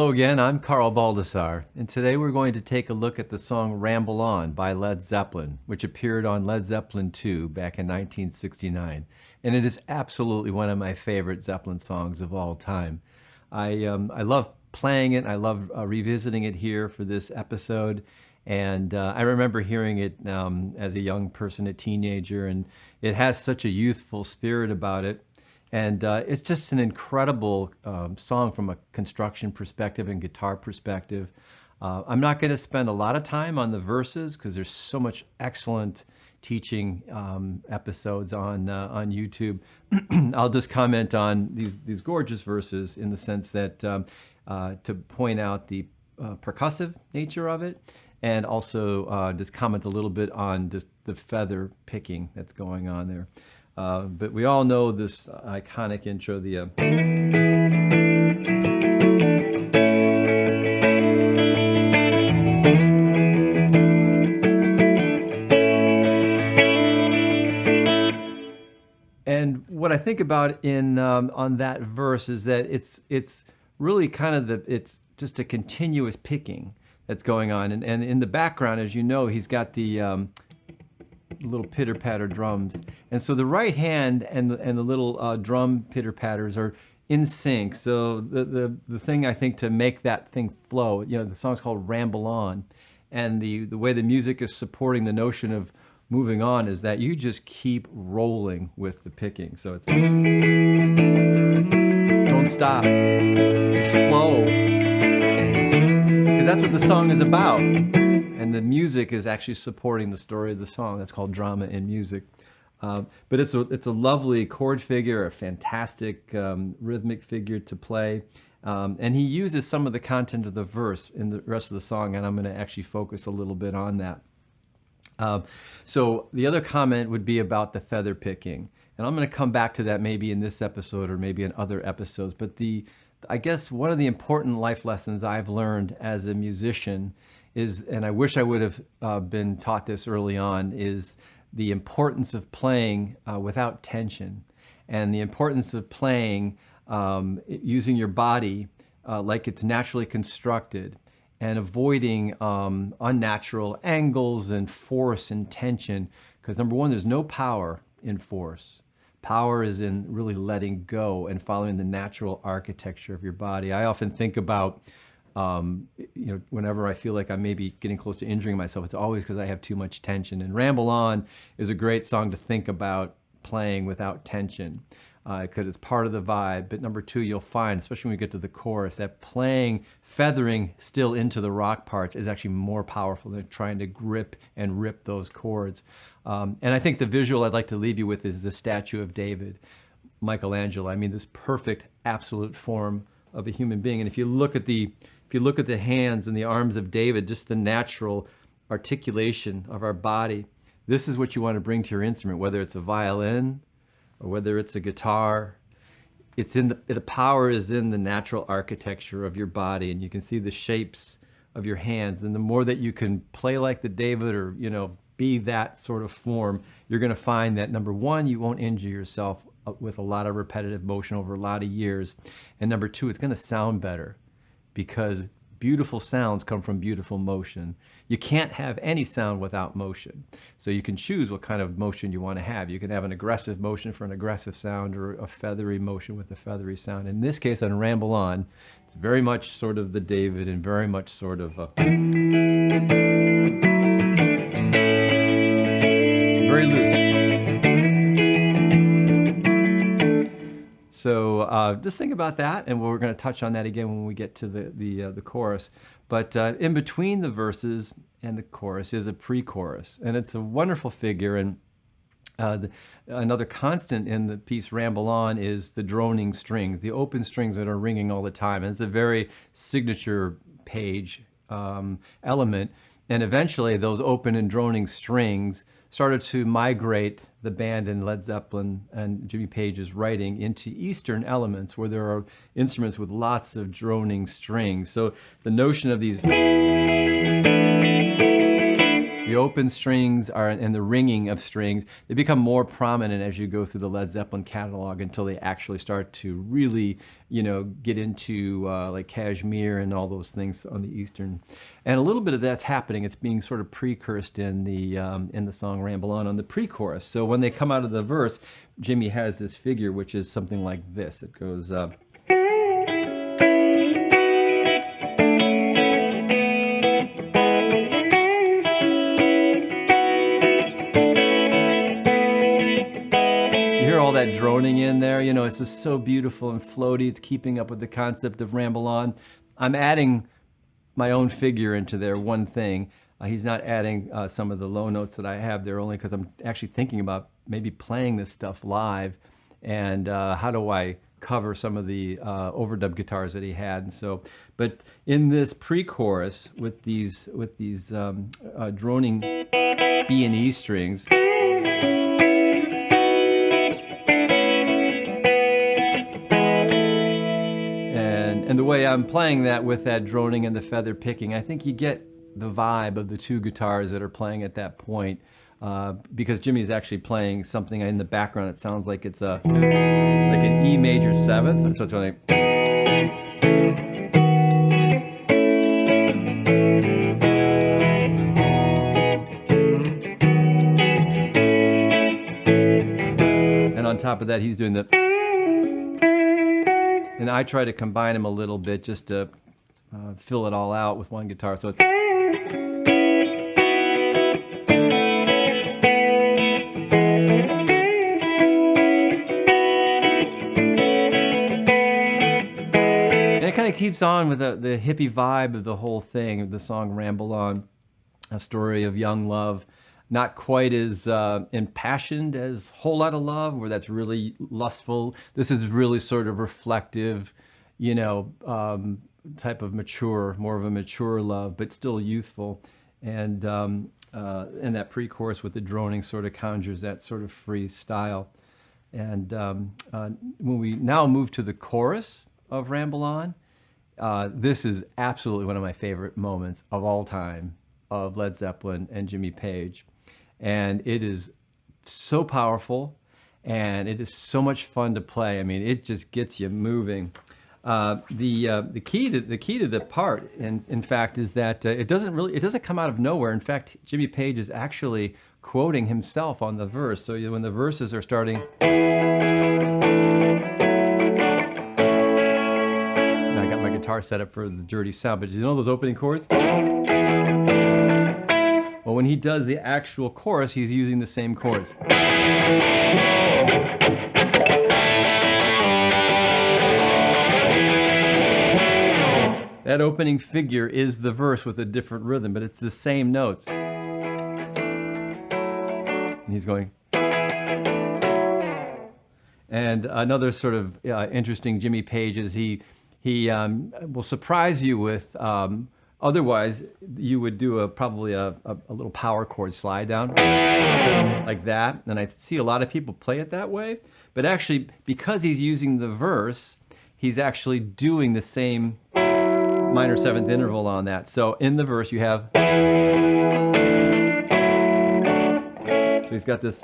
Hello again, I'm Carl Baldassarre, and today we're going to take a look at the song Ramble On by Led Zeppelin, which appeared on Led Zeppelin 2 back in 1969. And it is absolutely one of my favorite Zeppelin songs of all time. I love playing it, I love revisiting it here for this episode, and I remember hearing it as a young person, a teenager, and it has such a youthful spirit about it. And it's just an incredible song from a construction perspective and guitar perspective. I'm not going to spend a lot of time on the verses because there's so much excellent teaching episodes on YouTube. I'll just comment on these gorgeous verses in the sense that to point out the percussive nature of it, and also just comment a little bit on just the feather picking that's going on there. But we all know this iconic intro, and what I think about in on that verse is that it's really kind of it's just a continuous picking that's going on, and in the background, as you know, he's got the little pitter-patter drums, and so the right hand and the little drum pitter-patters are in sync. So the thing I think to make that thing flow, you know, the song's called Ramble On, and the way the music is supporting the notion of moving on is that you just keep rolling with the picking. So it's don't stop, just flow, because that's what the song is about. And the music is actually supporting the story of the song. That's called drama in music. But it's a lovely chord figure, a fantastic rhythmic figure to play. And he uses some of the content of the verse in the rest of the song, and I'm going to actually focus a little bit on that. So the other comment would be about the feather picking. And I'm going to come back to that maybe in this episode or maybe in other episodes. But I guess one of the important life lessons I've learned as a musician is, and I wish I would have been taught this early on, is the importance of playing without tension, and the importance of playing using your body like it's naturally constructed, and avoiding unnatural angles and force and tension, because number one, there's no power in force. Power is in really letting go and following the natural architecture of your body. I often think about whenever I feel like I may be getting close to injuring myself, it's always because I have too much tension. And Ramble On is a great song to think about playing without tension, because it's part of the vibe. But number two, you'll find, especially when we get to the chorus, that feathering still into the rock parts is actually more powerful than trying to grip and rip those chords. And I think the visual I'd like to leave you with is the statue of David, Michelangelo. I mean, this perfect, absolute form of a human being. And if you look at the hands and the arms of David, just the natural articulation of our body, this is what you want to bring to your instrument, whether it's a violin or whether it's a guitar. It's in the power is in the natural architecture of your body, and you can see the shapes of your hands. And the more that you can play like the David, or be that sort of form, you're going to find that number one, you won't injure yourself with a lot of repetitive motion over a lot of years, and number two, it's going to sound better, because beautiful sounds come from beautiful motion. You can't have any sound without motion. So you can choose what kind of motion you want to have. You can have an aggressive motion for an aggressive sound, or a feathery motion with a feathery sound. In this case, on Ramble On, it's very much sort of the David, and very much sort of very loose. So just think about that, and we're going to touch on that again when we get to the chorus. But in between the verses and the chorus is a pre-chorus, and it's a wonderful figure. And another constant in the piece Ramble On is the droning strings, the open strings that are ringing all the time. And it's a very signature page element. And eventually those open and droning strings started to migrate the band in Led Zeppelin and Jimmy Page's writing into Eastern elements, where there are instruments with lots of droning strings. So the notion of these The open strings are, and the ringing of strings, they become more prominent as you go through the Led Zeppelin catalog until they actually start to really, you know, get into like Kashmir and all those things on the Eastern. And a little bit of that's happening. It's being sort of precursed in the song Ramble On the pre-chorus. So when they come out of the verse, Jimmy has this figure which is something like this. It goes... all that droning in there, you know, it's just so beautiful and floaty. It's keeping up with the concept of Ramble On. I'm adding my own figure into there, one thing. He's not adding some of the low notes that I have there, only because I'm actually thinking about maybe playing this stuff live, and how do I cover some of the overdub guitars that he had. And so, but in this pre-chorus with these droning B and E strings, and the way I'm playing that with that droning and the feather picking, I think you get the vibe of the two guitars that are playing at that point, because Jimmy's actually playing something in the background. It sounds like it's like an E major seventh, and so it's going like, and on top of that, he's doing the... And I try to combine them a little bit just to fill it all out with one guitar. So it's... And it kind of keeps on with the hippie vibe of the whole thing, of the song Ramble On, a story of young love. Not quite as impassioned as Whole Lotta Love, where that's really lustful. This is really sort of reflective, you know, type of mature, more of a mature love, but still youthful. And that pre-chorus with the droning sort of conjures that sort of free style. And when we now move to the chorus of Ramble On, this is absolutely one of my favorite moments of all time of Led Zeppelin and Jimmy Page. And it is so powerful, and it is so much fun to play. I mean, it just gets you moving. The key to the part, in fact, is that it doesn't come out of nowhere. In fact, Jimmy Page is actually quoting himself on the verse. So when the verses are starting, I got my guitar set up for the dirty sound, but you know those opening chords? Well, when he does the actual chorus, he's using the same chords. That opening figure is the verse with a different rhythm, but it's the same notes. And he's going. And another sort of interesting Jimmy Page is he will surprise you with... otherwise, you would do probably a little power chord slide down like that. And I see a lot of people play it that way. But actually, because he's using the verse, he's actually doing the same minor seventh interval on that. So in the verse, you have... So he's got this...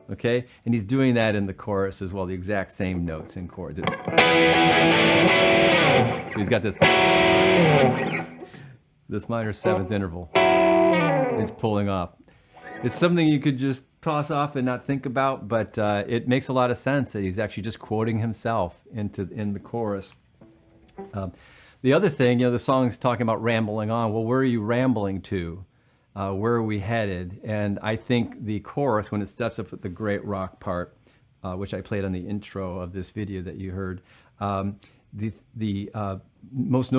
Okay? And he's doing that in the chorus as well, the exact same notes and chords. So he's got this minor seventh interval. It's pulling off. It's something you could just toss off and not think about, but it makes a lot of sense that he's actually just quoting himself in the chorus. The other thing, the song's talking about rambling on. Well, where are you rambling to? Where are we headed? And I think the chorus, when it steps up with the great rock part, which I played on the intro of this video that you heard, the most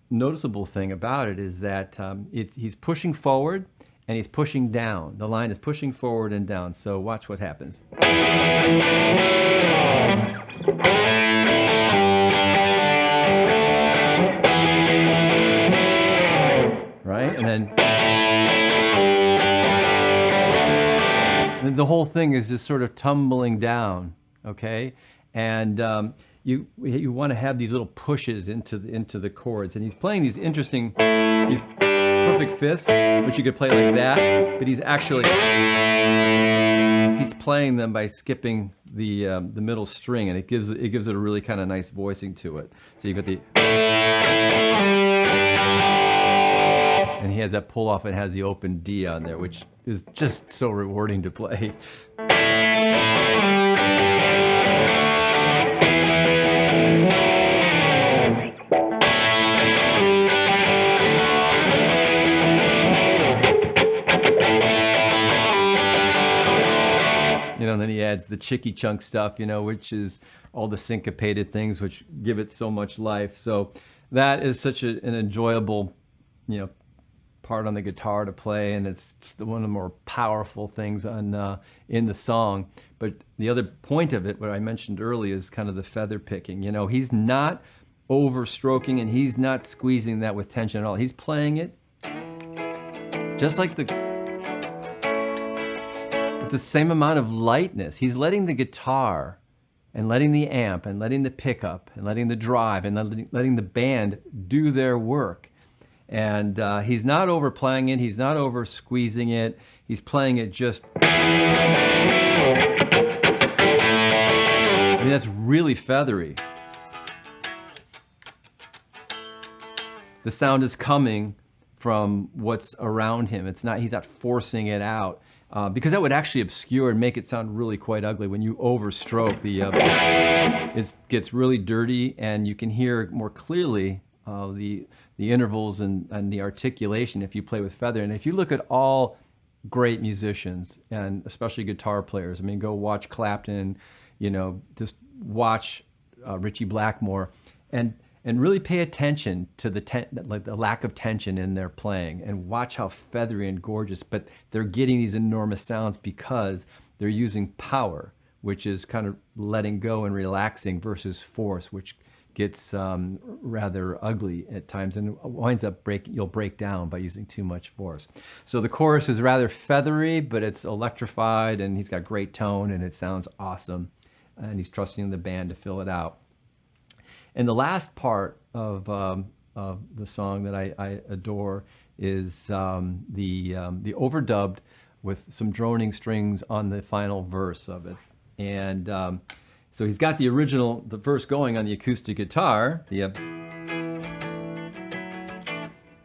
noticeable thing about it is that he's pushing forward and he's pushing down. The line is pushing forward and down. So watch what happens. Right? And then the whole thing is just sort of tumbling down, okay? And you want to have these little pushes into the chords, and he's playing these interesting, these perfect fifths, which you could play like that, but he's playing them by skipping the middle string, and it gives it a really kind of nice voicing to it. So you've got the, and he has that pull off and has the open D on there, which is just so rewarding to play. You know, and then he adds the chicky chunk stuff, you know, which is all the syncopated things which give it so much life. So that is such an enjoyable, you know, part on the guitar to play, and it's one of the more powerful things on in the song. But the other point of it, what I mentioned earlier, is kind of the feather picking. You know, he's not over stroking and he's not squeezing that with tension at all. He's playing it just like with the same amount of lightness. He's letting the guitar and letting the amp and letting the pickup and letting the drive and letting the band do their work. And he's not overplaying it. He's not over squeezing it. He's playing it just, I mean, that's really feathery. The sound is coming from what's around him. It's not, he's not forcing it out. Because that would actually obscure and make it sound really quite ugly. When you overstroke, it gets really dirty, and you can hear more clearly the intervals and the articulation if you play with feather. And if you look at all great musicians, and especially guitar players, I mean, go watch Clapton, you know, just watch Ritchie Blackmore, and really pay attention to the lack of tension in their playing, and watch how feathery and gorgeous, but they're getting these enormous sounds because they're using power, which is kind of letting go and relaxing, versus force, which gets rather ugly at times and winds up you'll break down by using too much force. So the chorus is rather feathery, but it's electrified, and he's got great tone, and it sounds awesome, and he's trusting the band to fill it out. And the last part of the song that I adore is the overdubbed with some droning strings on the final verse of it. And so he's got the verse going on the acoustic guitar,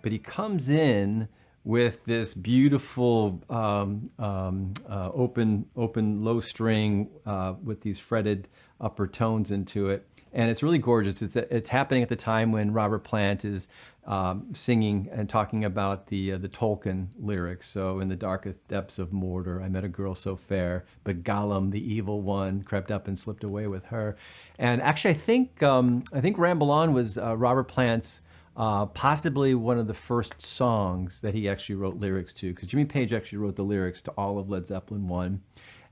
but he comes in with this beautiful open low string with these fretted upper tones into it. And it's really gorgeous. It's happening at the time when Robert Plant is singing and talking about the Tolkien lyrics. So, in the darkest depths of Mordor, I met a girl so fair, but Gollum, the evil one, crept up and slipped away with her. And actually, I think Ramble On was Robert Plant's possibly one of the first songs that he actually wrote lyrics to, because Jimmy Page actually wrote the lyrics to all of Led Zeppelin 1.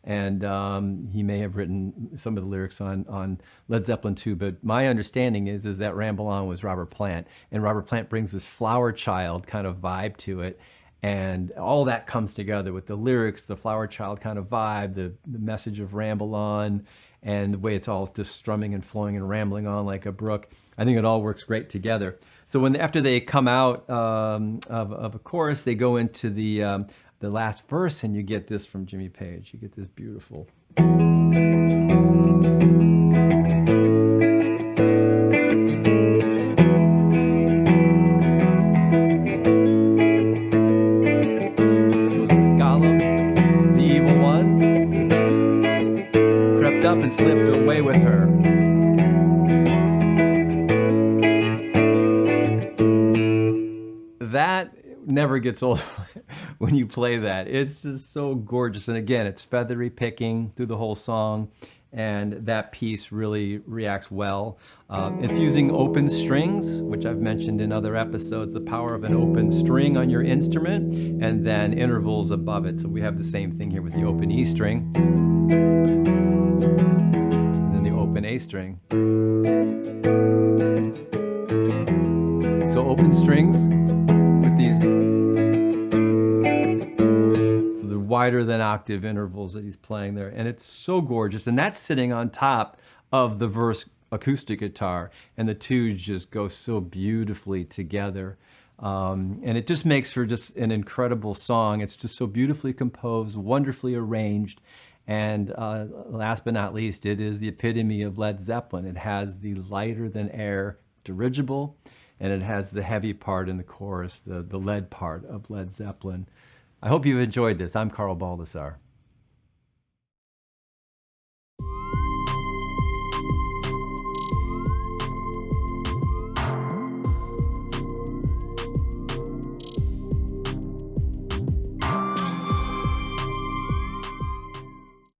And he may have written some of the lyrics on Led Zeppelin 2, but my understanding is that Ramble On was Robert Plant, and Robert Plant brings this flower child kind of vibe to it, and all that comes together with the lyrics, the flower child kind of vibe, the message of Ramble On, and the way it's all just strumming and flowing and rambling on like a brook. I think it all works great together. So after they come out of a chorus, they go into the last verse, and you get this from Jimmy Page. You get this beautiful. So Gollum, the evil one, crept up and slipped away with her. That never gets old when you play that. It's just so gorgeous. And again, it's feathery picking through the whole song, and that piece really reacts well. It's using open strings, which I've mentioned in other episodes, the power of an open string on your instrument, and then intervals above it. So we have the same thing here with the open E string, and then the open A string. So open strings with these wider than octave intervals that he's playing there, and it's so gorgeous. And that's sitting on top of the verse acoustic guitar, and the two just go so beautifully together. And it just makes for just an incredible song. It's just so beautifully composed, wonderfully arranged. And last but not least, it is the epitome of Led Zeppelin. It has the lighter than air dirigible, and it has the heavy part in the chorus, the lead part of Led Zeppelin. I hope you enjoyed this. I'm Carl Baldassarre.